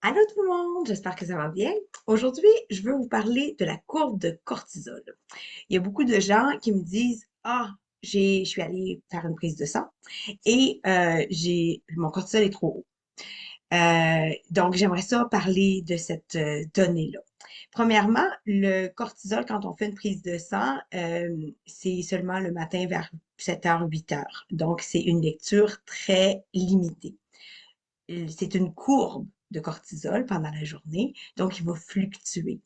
Allô tout le monde, j'espère que ça va bien. Aujourd'hui, je veux vous parler de la courbe de cortisol. Il y a beaucoup de gens qui me disent, ah, je suis allée faire une prise de sang et mon cortisol est trop haut. Donc, j'aimerais ça parler de cette donnée-là. Premièrement, le cortisol, quand on fait une prise de sang, c'est seulement le matin vers 7 h, 8 h. Donc, c'est une lecture très limitée. C'est une courbe de cortisol pendant la journée, donc il va fluctuer.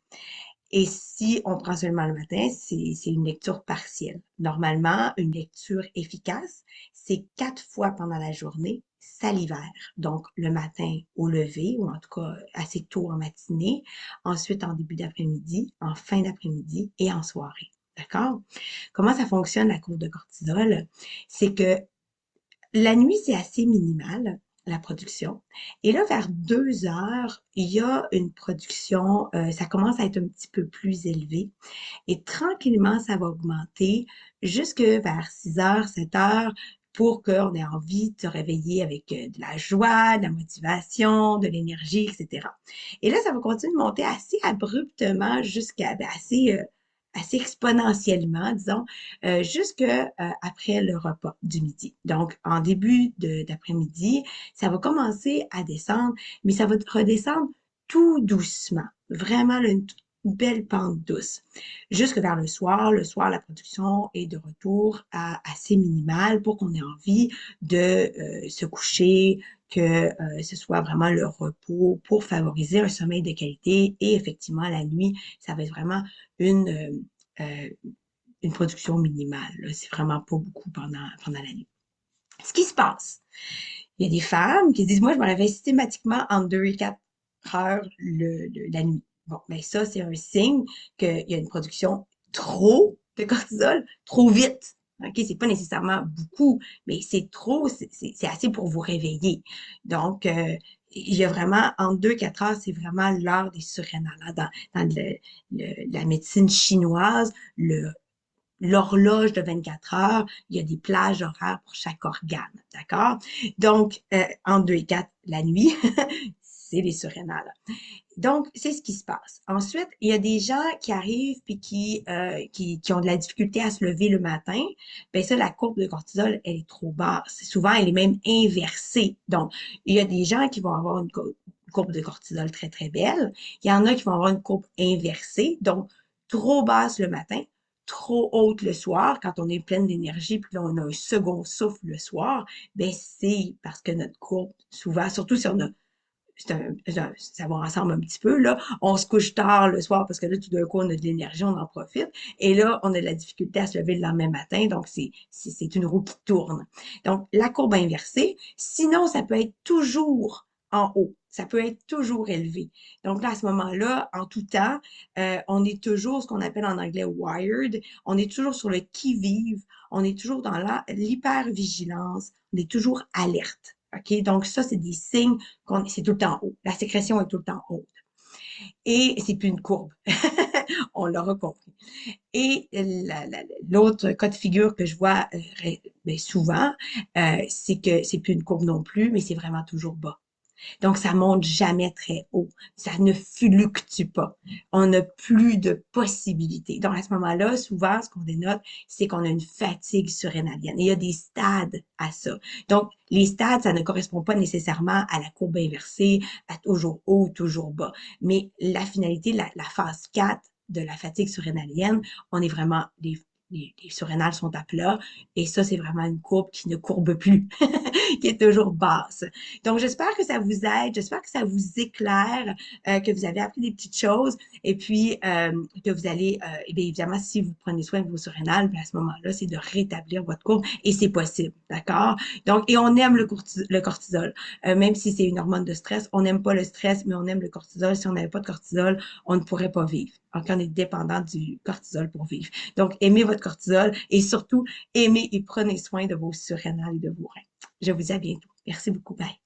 Et si on prend seulement le matin, c'est une lecture partielle. Normalement, une lecture efficace, c'est 4 fois pendant la journée salivaire. Donc, le matin au lever, ou en tout cas assez tôt en matinée, ensuite en début d'après-midi, en fin d'après-midi et en soirée. D'accord? Comment ça fonctionne la courbe de cortisol? C'est que la nuit, c'est assez minimal, la production. Et là, vers 2 h, il y a une production, ça commence à être un petit peu plus élevé. Et tranquillement, ça va augmenter jusque vers 6 h, 7 h, pour qu'on ait envie de se réveiller avec de la joie, de la motivation, de l'énergie, etc. Et là, ça va continuer de monter assez abruptement jusqu'à assez exponentiellement, disons, jusque après le repas du midi. Donc, en début d'après-midi, ça va commencer à descendre, mais ça va redescendre tout doucement. Vraiment une belle pente douce. Jusque vers le soir. Le soir, la production est de retour à assez minimale pour qu'on ait envie de se coucher, que ce soit vraiment le repos pour favoriser un sommeil de qualité. Et effectivement, la nuit, ça va être vraiment une, euh, une production minimale. C'est vraiment pas beaucoup pendant la nuit. Ce qui se passe, il y a des femmes qui disent, moi, je me réveille systématiquement entre 2 et 4 heures la nuit. Bon, mais ça, c'est un signe qu'il y a une production trop de cortisol, trop vite. OK, c'est pas nécessairement beaucoup, mais c'est trop, c'est assez pour vous réveiller. Donc, il y a vraiment, entre 2 et 4 heures, c'est vraiment l'heure des surrénales. Dans la médecine chinoise, l'horloge de 24 heures, il y a des plages horaires pour chaque organe, d'accord? Donc, entre 2 et 4 la nuit, c'est les surrénales. Donc, c'est ce qui se passe. Ensuite, il y a des gens qui arrivent puis qui ont de la difficulté à se lever le matin. Ben ça, la courbe de cortisol, elle est trop basse. Souvent, elle est même inversée. Donc, il y a des gens qui vont avoir une courbe de cortisol très, très belle. Il y en a qui vont avoir une courbe inversée, donc trop basse le matin, trop haute le soir, quand on est pleine d'énergie, puis là, on a un second souffle le soir, ben c'est parce que notre courbe, souvent, surtout si on a ça va ensemble un petit peu, là. On se couche tard le soir parce que là, tout d'un coup, on a de l'énergie, on en profite. Et là, on a de la difficulté à se lever le lendemain matin. Donc, c'est une roue qui tourne. Donc, la courbe inversée. Sinon, ça peut être toujours en haut. Ça peut être toujours élevé. Donc là, à ce moment-là, en tout temps, on est toujours ce qu'on appelle en anglais wired. On est toujours sur le qui-vive. On est toujours dans l'hypervigilance. On est toujours alerte. OK? Donc, ça, c'est des signes c'est tout le temps haut. La sécrétion est tout le temps haute. Et c'est plus une courbe. On l'aura compris. Et l'autre cas de figure que je vois souvent, c'est que c'est plus une courbe non plus, mais c'est vraiment toujours bas. Donc, ça monte jamais très haut. Ça ne fluctue pas. On n'a plus de possibilités. Donc, à ce moment-là, souvent, ce qu'on dénote, c'est qu'on a une fatigue surrénalienne. Et il y a des stades à ça. Donc, les stades, ça ne correspond pas nécessairement à la courbe inversée, à toujours haut, toujours bas. Mais la finalité, la phase 4 de la fatigue surrénalienne, on est vraiment, les surrénales sont à plat. Et ça, c'est vraiment une courbe qui ne courbe plus, qui est toujours basse. Donc, j'espère que ça vous aide, j'espère que ça vous éclaire, que vous avez appris des petites choses et puis que vous allez, eh bien évidemment, si vous prenez soin de vos surrénales, bien, à ce moment-là, c'est de rétablir votre courbe et c'est possible, d'accord? Donc, et on aime le cortisol, même si c'est une hormone de stress, on n'aime pas le stress, mais on aime le cortisol. Si on n'avait pas de cortisol, on ne pourrait pas vivre. Donc, on est dépendant du cortisol pour vivre. Donc, aimez votre cortisol et surtout, aimez et prenez soin de vos surrénales et de vos reins. Je vous dis à bientôt. Merci beaucoup. Bye.